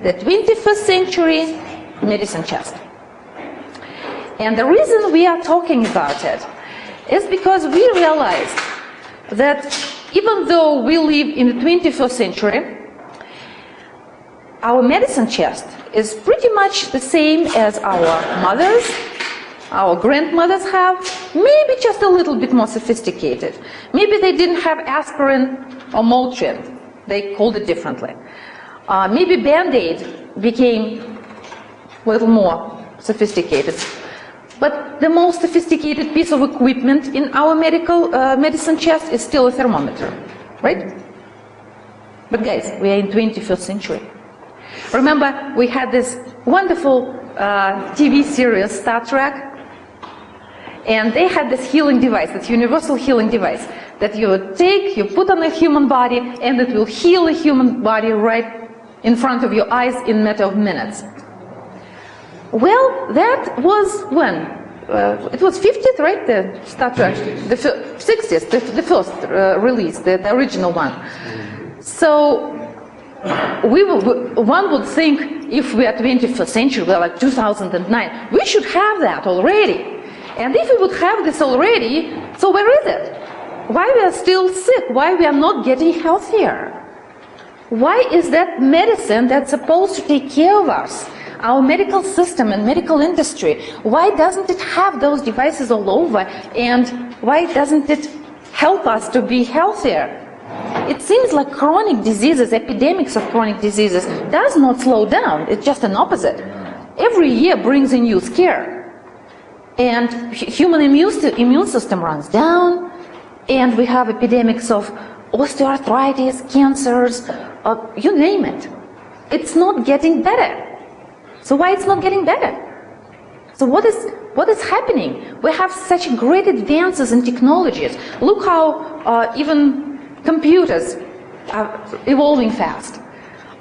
the 21st century medicine chest. And the reason we are talking about it is because we realized that even though we live in the 21st century, our medicine chest is pretty much the same as our mothers, our grandmothers have, maybe just a little bit more sophisticated. Maybe they didn't have aspirin or Motrin. They called it differently. Maybe Band-Aid became a little more sophisticated. But the most sophisticated piece of equipment in our medicine chest is still a thermometer, right? But guys, we are in 21st century. Remember, we had this wonderful TV series, Star Trek, and they had this healing device, this universal healing device, that you would take, you put on a human body, and it will heal a human body right in front of your eyes in a matter of minutes. Well, that was when? It was 50th, right? The Star Trek, the 60th, the first release, the original one. So one would think if we are 21st century, we're like 2009, we should have that already. And if we would have this already, so where is it? Why we are still sick? Why we are not getting healthier? Why is that medicine that's supposed to take care of us, our medical system and medical industry, why doesn't it have those devices all over? And why doesn't it help us to be healthier? It seems like chronic diseases, epidemics of chronic diseases, does not slow down. It's just an opposite. Every year brings a new scare. And human immune system runs down, and we have epidemics of osteoarthritis, cancers, you name it. It's not getting better. So why it's not getting better? So what is happening? We have such great advances in technologies. Look how even computers are evolving fast.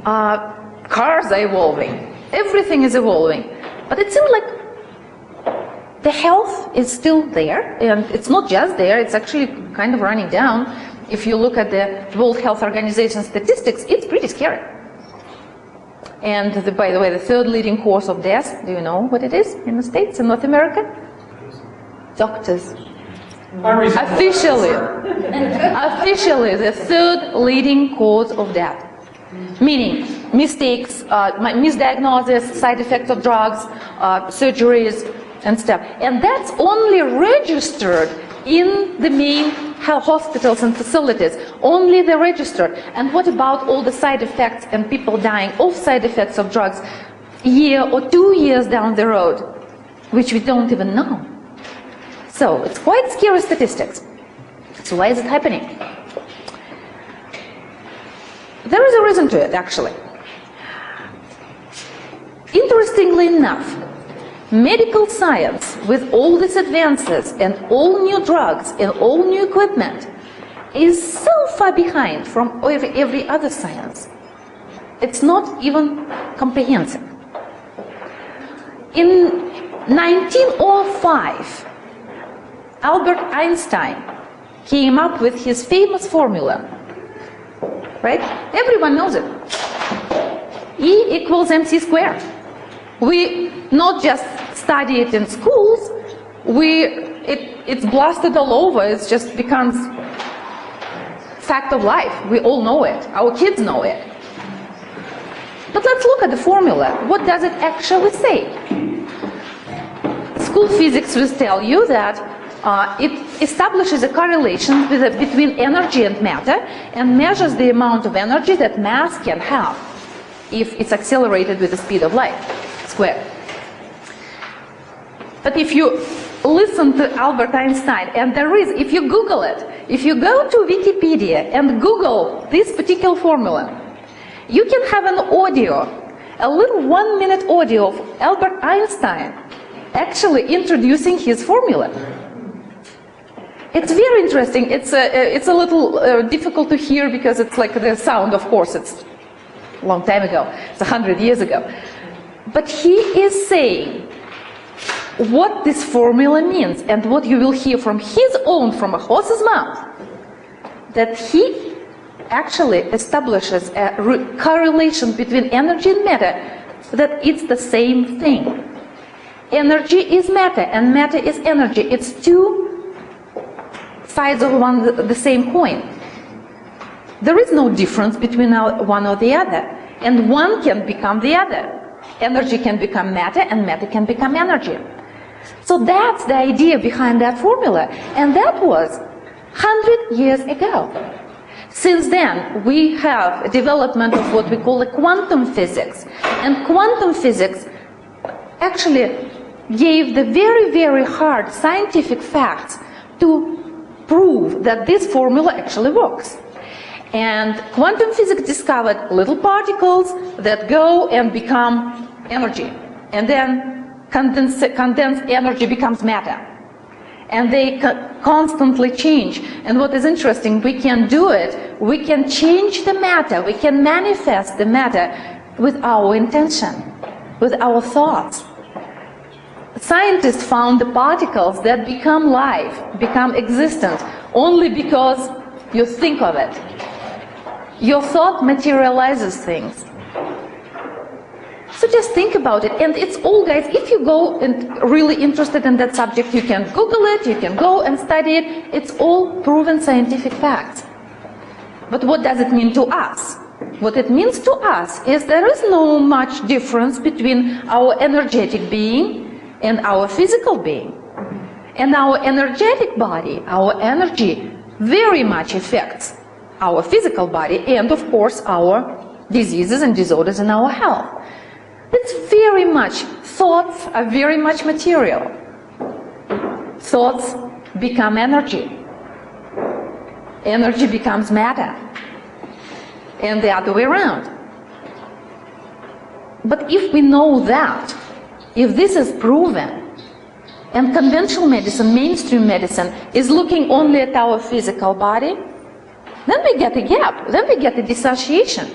Cars are evolving. Everything is evolving. But it seems like the health is still there, and it's not just there, it's actually kind of running down. If you look at the World Health Organization statistics, it's pretty scary. And by the way, the third leading cause of death, do you know what it is in the States, in North America? Doctors. Officially, the third leading cause of death. Meaning mistakes, misdiagnosis, side effects of drugs, surgeries, and stuff. And that's only registered in the main hospitals and facilities, only the registered. And what about all the side effects and people dying of side effects of drugs a year or 2 years down the road, which we don't even know? So it's quite scary statistics. So why is it happening? There is a reason to it, actually. Interestingly enough, medical science, with all these advances and all new drugs and all new equipment, is so far behind from every other science. It's not even comprehensive. In 1905, Albert Einstein came up with his famous formula, right? Everyone knows it. E equals mc squared. We not just study it in schools, it's blasted all over. It just becomes fact of life. We all know it. Our kids know it. But let's look at the formula. What does it actually say? School physics will tell you that it establishes a correlation between energy and matter and measures the amount of energy that mass can have if it's accelerated with the speed of light squared. But if you listen to Albert Einstein, and if you Google it, if you go to Wikipedia and Google this particular formula, you can have an audio, a little 1-minute audio of Albert Einstein actually introducing his formula. It's very interesting. It's a little difficult to hear because it's like the sound, of course, it's a long time ago. It's 100 years ago. But he is saying what this formula means, and what you will hear from his own, from a horse's mouth, that he actually establishes a correlation between energy and matter, that it's the same thing. Energy is matter, and matter is energy. It's two sides of the same coin. There is no difference between one or the other, and one can become the other. Energy can become matter, and matter can become energy. So that's the idea behind that formula, and that was 100 years ago. Since then, we have a development of what we call a quantum physics, and quantum physics actually gave the very, very hard scientific facts to prove that this formula actually works. And quantum physics discovered little particles that go and become energy, and then condensed energy becomes matter. And they constantly change. And what is interesting, we can do it, we can change the matter, we can manifest the matter with our intention, with our thoughts. Scientists found the particles that become live, become existent, only because you think of it. Your thought materializes things. So just think about it, and it's all, guys, if you go and really interested in that subject, you can Google it, you can go and study it, it's all proven scientific facts. But what does it mean to us? What it means to us is there is no much difference between our energetic being and our physical being. And our energetic body, our energy, very much affects our physical body and, of course, our diseases and disorders in our health. It's very much, thoughts are very much material. Thoughts become energy. Energy becomes matter. And the other way around. But if we know that, if this is proven, and conventional medicine, mainstream medicine, is looking only at our physical body, then we get a gap, then we get a dissociation.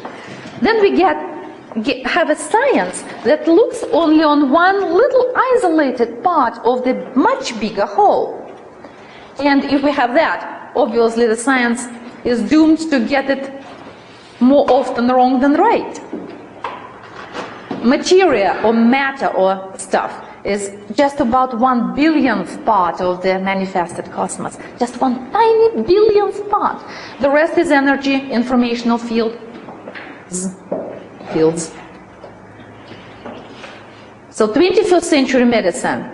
Then we have a science that looks only on one little isolated part of the much bigger whole. And if we have that, obviously the science is doomed to get it more often wrong than right. Materia or matter or stuff is just about 1 billionth part of the manifested cosmos. Just one tiny billionth part. The rest is energy, informational fields. So 21st century medicine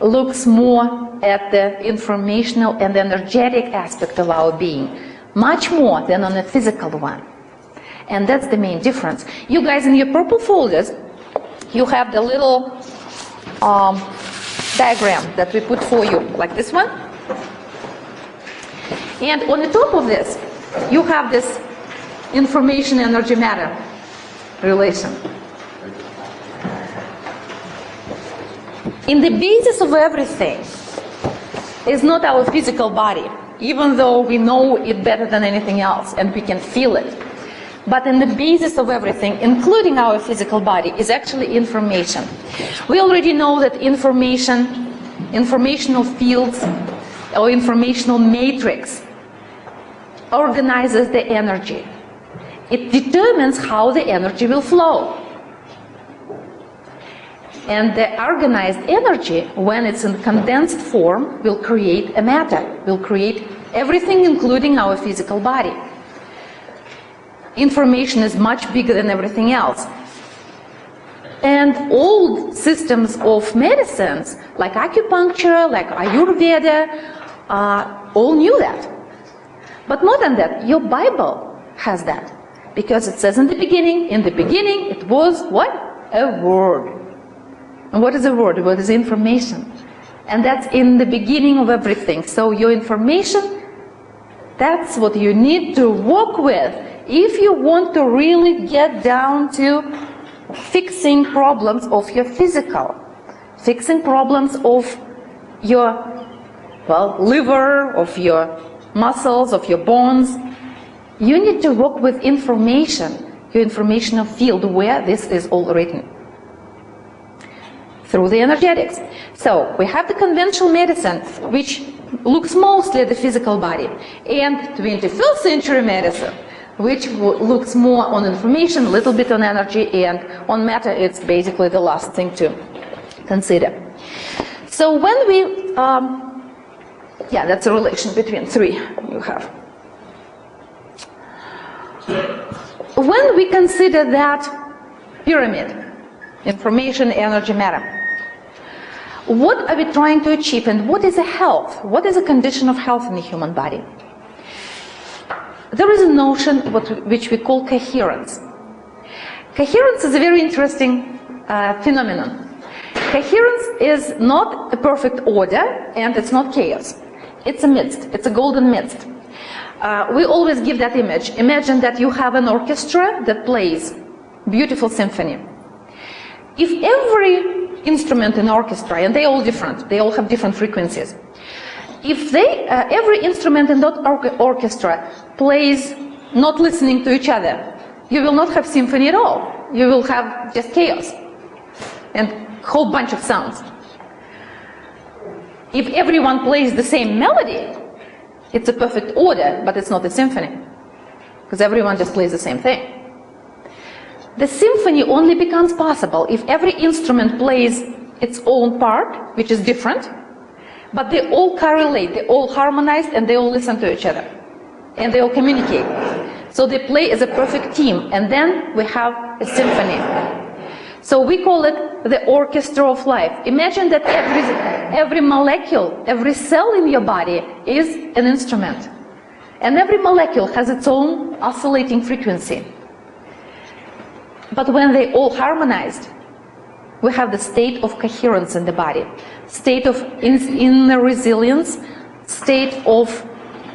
looks more at the informational and energetic aspect of our being, much more than on the physical one. And that's the main difference. You guys, in your purple folders, you have the little diagram that we put for you, like this one. And on the top of this, you have this information, energy, matter relation. In the basis of everything is not our physical body, even though we know it better than anything else and we can feel it. But in the basis of everything, including our physical body, is actually information. We already know that informational fields or informational matrix organizes the energy. It determines how the energy will flow. And the organized energy, when it's in condensed form, will create a matter, will create everything, including our physical body. Information is much bigger than everything else. And old systems of medicines, like acupuncture, like Ayurveda, all knew that. But more than that, your Bible has that. Because it says in the beginning it was what? A word. And what is a word? What is information? And that's in the beginning of everything. So your information, that's what you need to work with if you want to really get down to fixing problems of your physical, fixing problems of your, liver, of your muscles, of your bones. You need to work with information, your informational field where this is all written. Through the energetics. So we have the conventional medicine, which looks mostly at the physical body, and 21st century medicine which looks more on information, a little bit on energy, and on matter, it's basically the last thing to consider. So when we, that's a relation between three you have. When we consider that pyramid, information, energy, matter, what are we trying to achieve, and what is a health? What is a condition of health in the human body? There is a notion which we call coherence. Coherence is a very interesting phenomenon. Coherence is not a perfect order, and it's not chaos. It's a midst. It's a golden midst. We always give that image. Imagine that you have an orchestra that plays beautiful symphony. If every instrument in orchestra, and they're all different, they all have different frequencies. If every instrument in that orchestra plays not listening to each other, you will not have symphony at all. You will have just chaos and a whole bunch of sounds. If everyone plays the same melody, it's a perfect order, but it's not a symphony, because everyone just plays the same thing. The symphony only becomes possible if every instrument plays its own part, which is different, but they all correlate, they all harmonize, and they all listen to each other, and they all communicate. So they play as a perfect team, and then we have a symphony. So we call it the orchestra of life. Imagine that every molecule, every cell in your body is an instrument, and every molecule has its own oscillating frequency. But when they all harmonized, we have the state of coherence in the body, state of inner resilience, state of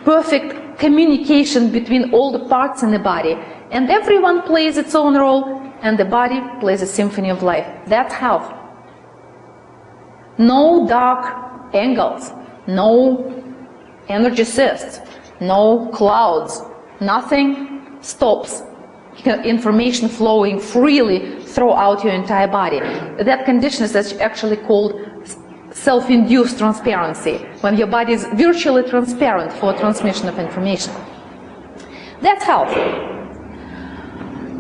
perfect communication between all the parts in the body, and everyone plays its own role, and the body plays a symphony of life. That's health. No dark angles, no energy cysts, no clouds, nothing stops information flowing freely throughout your entire body. That condition is actually called self-induced transparency, when your body is virtually transparent for transmission of information. That's health.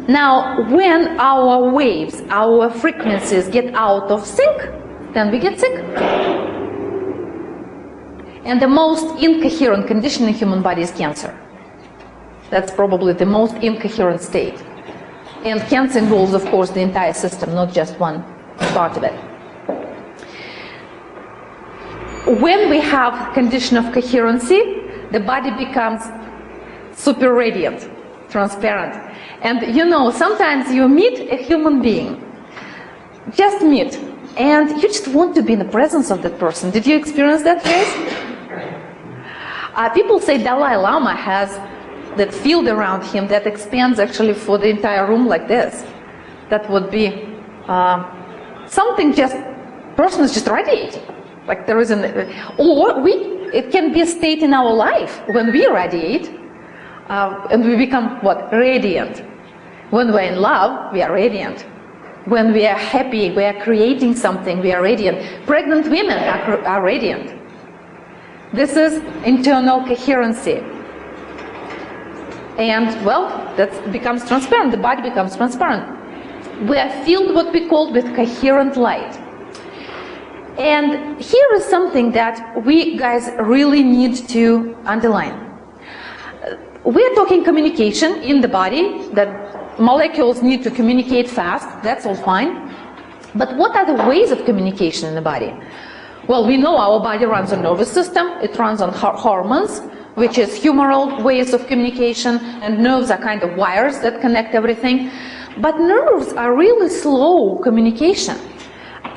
Now, when our waves, our frequencies get out of sync, then we get sick. And the most incoherent condition in the human body is cancer. That's probably the most incoherent state. And cancer involves, of course, the entire system, not just one part of it. When we have condition of coherency, the body becomes super radiant, transparent. And you know, sometimes you meet a human being, just meet, and you just want to be in the presence of that person. Did you experience that, guys? People say Dalai Lama has that field around him that expands actually for the entire room like this. That would be something just, person is just radiating. Like there is an, or it can be a state in our life when we radiate and we become what? Radiant. When we're in love, we are radiant. When we are happy, we are creating something, we are radiant. Pregnant women are radiant. This is internal coherency. And, well, that becomes transparent. The body becomes transparent. We are filled what we call with coherent light. And here is something that we guys really need to underline. We are talking communication in the body, that molecules need to communicate fast. That's all fine. But what are the ways of communication in the body? Well, we know our body runs on nervous system. It runs on hormones, which is humoral ways of communication, and nerves are kind of wires that connect everything. But nerves are really slow communication.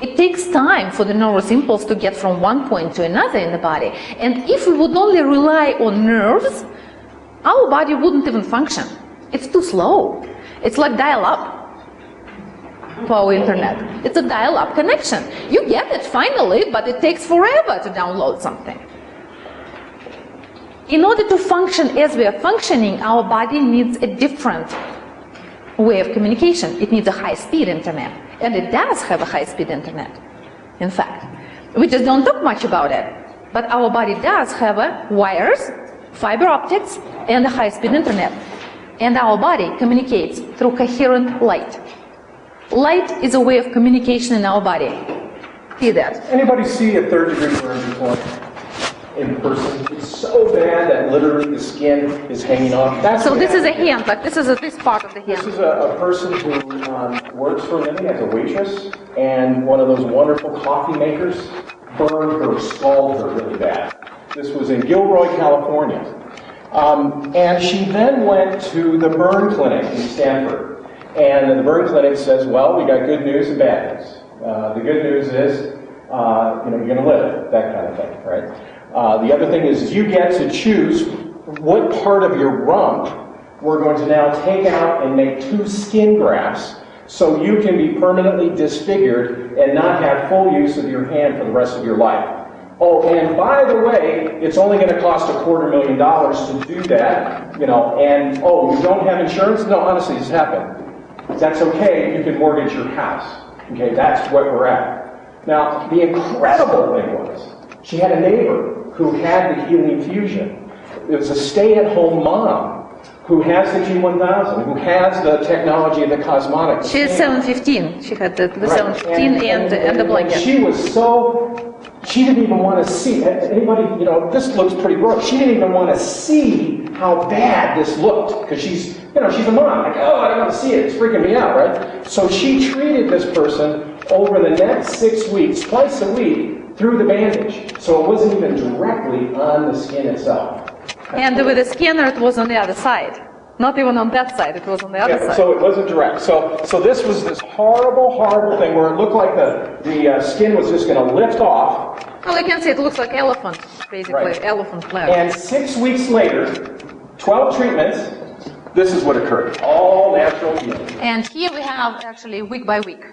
It takes time for the nervous impulse to get from one point to another in the body. And if we would only rely on nerves, our body wouldn't even function. It's too slow. It's like dial-up for our internet. It's a dial-up connection. You get it finally, but it takes forever to download something. In order to function as we are functioning, our body needs a different way of communication. It needs a high-speed internet. And it does have a high-speed internet, in fact. We just don't talk much about it. But our body does have wires, fiber optics, and a high-speed internet. and our body communicates through coherent light. Light is a way of communication in our body. See that? Anybody see a third-degree burn before in person? It's so bad that literally the skin is hanging off. So this is a hand, like this is this part of the hand. This is a person who works for a living as a waitress, and one of those wonderful coffee makers burned her, scalded her really bad. This was in Gilroy, California. And she then went to the burn clinic in Stanford. And the burn clinic says, well, we got good news and bad news. The good news is, you're going to live, that kind of thing, right? The other thing is you get to choose what part of your rump we're going to now take out and make 2 skin grafts so you can be permanently disfigured and not have full use of your hand for the rest of your life. Oh, and by the way, it's only going to cost $250,000 to do that, and oh, you don't have insurance? No, honestly, this happened. That's okay, you can mortgage your house. Okay, that's what we're at. Now, the incredible thing was, she had a neighbor who had the healing fusion. It was a stay-at-home mom who has the G1000, who has the technology of the cosmetics. She is 715. She had the right. 715 and the blanket. She was she didn't even want to see, anybody, this looks pretty gross. She didn't even want to see how bad this looked, because she's a mom. Like, oh, I don't want to see it. It's freaking me out, right? So she treated this person over the next 6 weeks, twice a week, through the bandage. So it wasn't even directly on the skin itself. And with the scanner, it was on the other side. Not even on that side, it was on the other side. So it wasn't direct. So this was this horrible, horrible thing where it looked like the skin was just going to lift off. Well, you can see it looks like elephant, basically, right. Elephant flesh. And 6 weeks later, 12 treatments, this is what occurred. All natural healing. And here we have actually week by week.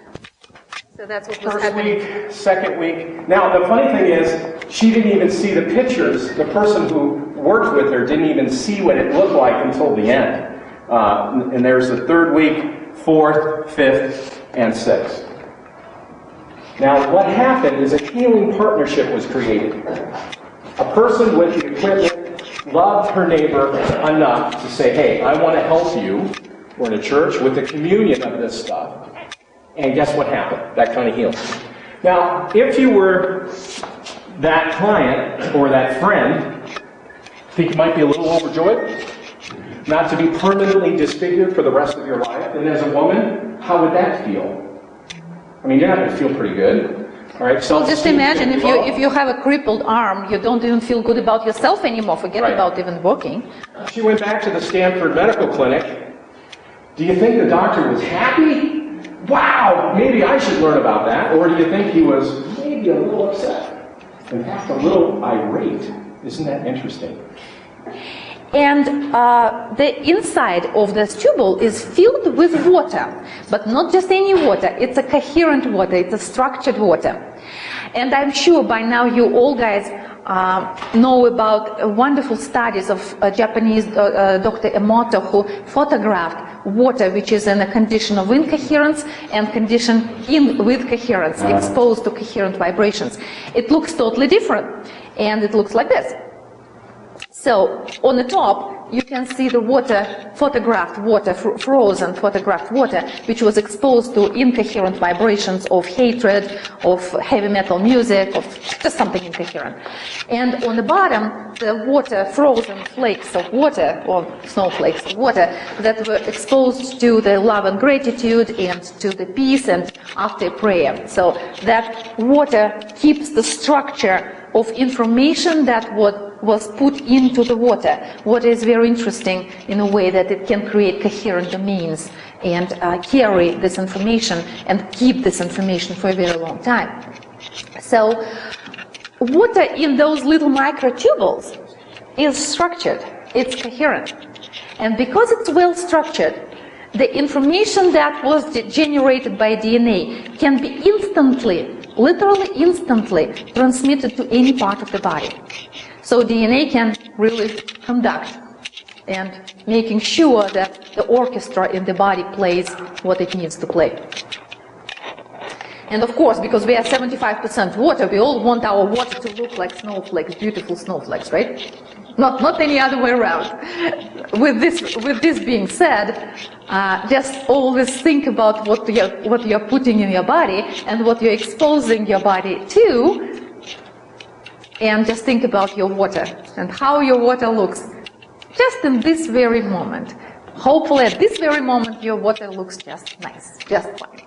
So that's what was First happening. week, second week. Now, the funny thing is, she didn't even see the pictures. The person who worked with her didn't even see what it looked like until the end. And there's the 3rd week, 4th, 5th, and 6th. Now, what happened is a healing partnership was created. A person with the equipment loved her neighbor enough to say, hey, I want to help you. We're in a church with the communion of this stuff. And guess what happened? That kind of healing. Now, if you were that client or that friend, think you might be a little overjoyed? Not to be permanently disfigured for the rest of your life? And as a woman, how would that feel? I mean, you're not going to feel pretty good. All right, well, just imagine if you have a crippled arm, you don't even feel good about yourself anymore. Forget right. about even walking. She went back to the Stanford Medical Clinic. Do you think the doctor was happy? Wow, maybe I should learn about that. Or do you think he was maybe a little upset? In fact, a little irate. Isn't that interesting? And the inside of this tubule is filled with water, but not just any water. It's a coherent water. It's a structured water. And I'm sure by now you all guys know about wonderful studies of Japanese Dr. Emoto, who photographed water which is in a condition of incoherence and condition with coherence, exposed to coherent vibrations. It looks totally different, and it looks like this. So on the top, you can see the water, photographed water, frozen photographed water, which was exposed to incoherent vibrations of hatred, of heavy metal music, of just something incoherent. And on the bottom, the water, frozen flakes of water, or snowflakes of water, that were exposed to the love and gratitude and to the peace and after prayer. So that water keeps the structure of information that was put into the water. Water is very interesting in a way that it can create coherent domains and carry this information and keep this information for a very long time. So water in those little microtubules is structured, it's coherent. And because it's well structured, the information that was generated by DNA can be instantly, literally instantly, transmitted to any part of the body. So DNA can really conduct and making sure that the orchestra in the body plays what it needs to play. And of course, because we are 75% water, we all want our water to look like snowflakes, beautiful snowflakes, right? not any other way around. With this being said, just always think about what you're putting in your body and what you're exposing your body to, and just think about your water and how your water looks just in this very moment. Hopefully at this very moment your water looks just nice, just fine.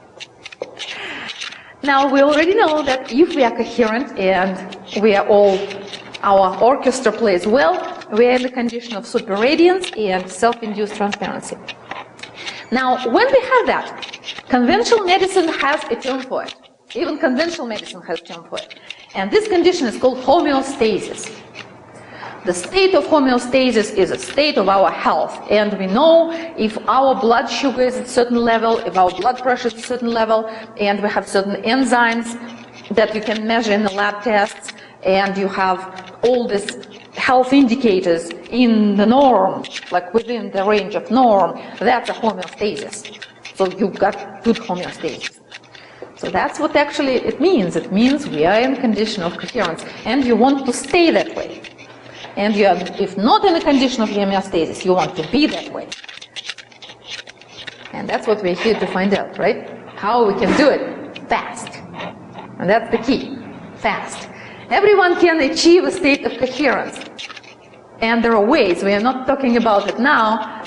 Now we already know that if we are coherent and our orchestra plays well, we are in the condition of super radiance and self-induced transparency. Now when we have that, conventional medicine has a term for it. Even conventional medicine has a term for it. And this condition is called homeostasis. The state of homeostasis is a state of our health, and we know if our blood sugar is at a certain level, if our blood pressure is at a certain level, and we have certain enzymes that you can measure in the lab tests, and you have all these health indicators in the norm, like within the range of norm, that's a homeostasis. So you've got good homeostasis. So that's what actually it means. It means we are in a condition of coherence, and you want to stay that way. And you are, if not in a condition of homeostasis, you want to be that way. And that's what we're here to find out, right? How we can do it fast. And that's the key, fast. Everyone can achieve a state of coherence. And there are ways, we are not talking about it now,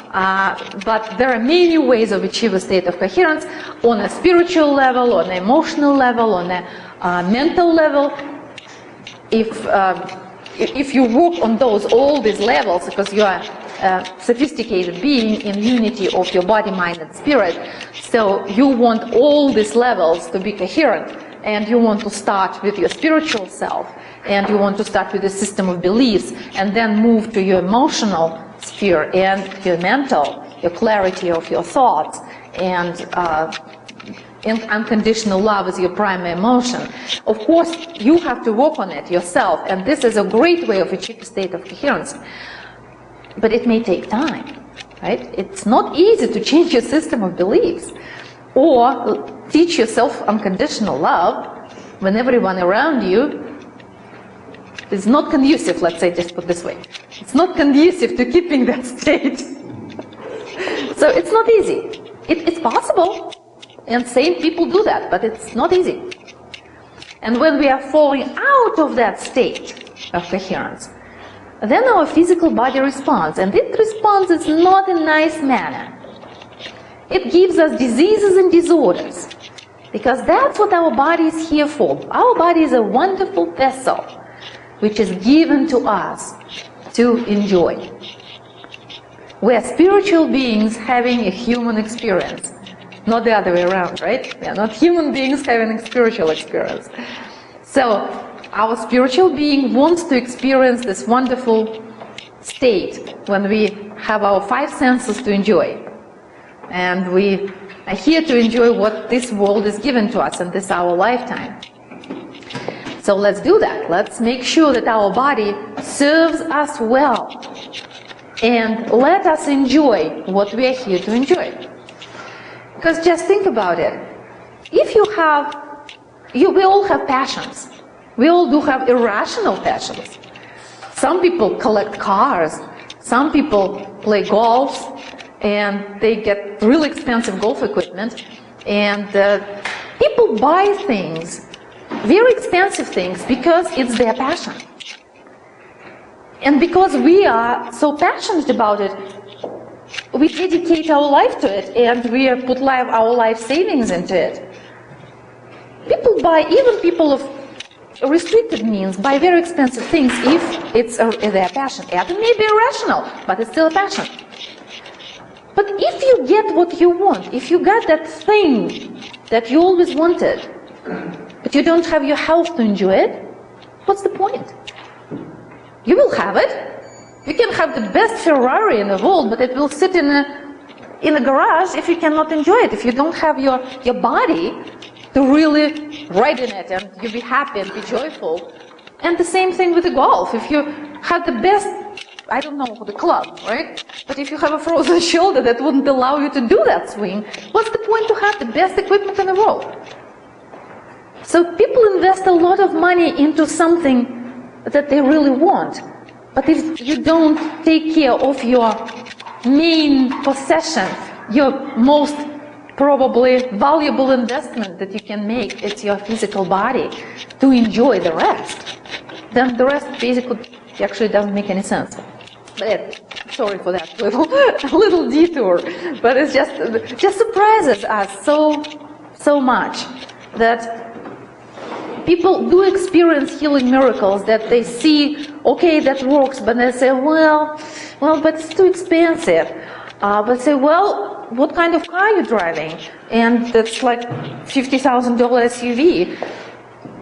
but there are many ways of achieving a state of coherence on a spiritual level, on an emotional level, on a mental level. If you work on all these levels, because you are a sophisticated being in unity of your body, mind, and spirit, so you want all these levels to be coherent, and you want to start with your spiritual self, and you want to start with a system of beliefs, and then move to your emotional sphere and your mental, your clarity of your thoughts, and unconditional love is your primary emotion. Of course, you have to work on it yourself, and this is a great way of achieving a state of coherence. But it may take time, right? It's not easy to change your system of beliefs or teach yourself unconditional love when everyone around you is not conducive, let's say, just put this way. It's not conducive to keeping that state. So it's not easy. It's possible. And sane people do that, but it's not easy. And when we are falling out of that state of coherence, then our physical body responds, and it responds in not a nice manner. It gives us diseases and disorders, because that's what our body is here for. Our body is a wonderful vessel, which is given to us to enjoy. We are spiritual beings having a human experience. Not the other way around, right? We are not human beings having a spiritual experience. So our spiritual being wants to experience this wonderful state when we have our five senses to enjoy. And we are here to enjoy what this world is given to us in this our lifetime. So let's do that. Let's make sure that our body serves us well. And let us enjoy what we are here to enjoy. Because just think about it. If we all have passions. We all do have irrational passions. Some people collect cars. Some people play golf, and they get really expensive golf equipment. And people buy things, very expensive things, because it's their passion. And because we are so passionate about it, we dedicate our life to it, and we put our life savings into it. People buy, even people of restricted means, buy very expensive things if it's their passion. And it may be irrational, but it's still a passion. But if you get what you want, if you got that thing that you always wanted, but you don't have your health to enjoy it, what's the point? You will have it. You can have the best Ferrari in the world, but it will sit in a garage if you cannot enjoy it, if you don't have your body to really ride in it and you be happy and be joyful. And the same thing with the golf. If you have the best, I don't know, the club, right? But if you have a frozen shoulder that wouldn't allow you to do that swing, what's the point to have the best equipment in the world? So people invest a lot of money into something that they really want. But if you don't take care of your main possession, your most probably valuable investment that you can make, it's your physical body, to enjoy the rest, then the rest basically actually doesn't make any sense. But sorry for that little detour, but it's just surprises us so much that people do experience healing miracles, that they see, okay, that works, but they say, well, but it's too expensive. But say, well, what kind of car are you driving? And it's like $50,000 SUV.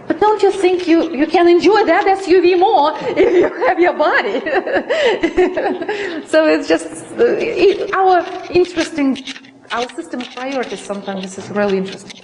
But don't you think you can enjoy that SUV more if you have your body? So it's just our system of priorities sometimes is really interesting.